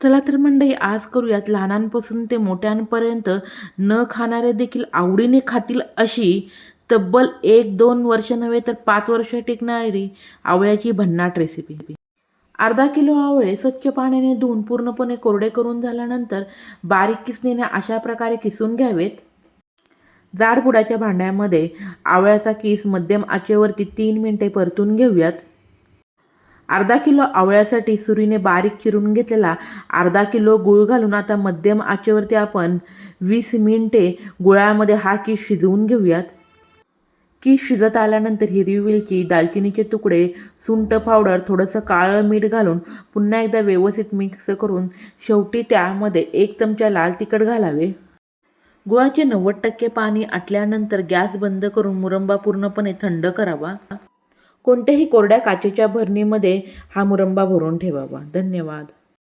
चला तर मंडळी, आज करूयात लहानांपासून ते मोठ्यांपर्यंत न खाणारे देखील आवडीने खातील अशी तब्बल 1-2 वर्ष नव्हे तर 5 वर्ष टिकणारी आवळ्याची भन्नाट रेसिपी. अर्धा किलो आवळे स्वच्छ पाण्याने धुवून पूर्णपणे कोरडे करून झाल्यानंतर बारीक किसणीने अशा प्रकारे किसून घ्यावेत. जाड बुडाच्या भांड्यामध्ये आवळ्याचा किस मध्यम आचेवरती 3 मिनिटे परतून घेऊयात. अर्धा किलो आवळ्यासाठी सुरीने बारीक चिरून घेतलेला अर्धा किलो गूळ घालून आता मध्यम आचेवरती आपण 20 मिनिटे गुळामध्ये हा किस शिजवून घेऊयात. किस शिजत आल्यानंतर हिरवी वेलची, दालचिनीचे तुकडे, सुंठ पावडर, थोडंसं काळं मीठ घालून पुन्हा एकदा व्यवस्थित मिक्स करून शेवटी त्यामध्ये 1 चमचा लाल तिखट घालावे. गुळाचे 90% पाणी आटल्यानंतर गॅस बंद करून मुरंबा पूर्णपणे थंड करावा. कोणत्याही कोरड्या काचेच्या भरणीमध्ये हा मुरंबा भरून ठेवावा. धन्यवाद.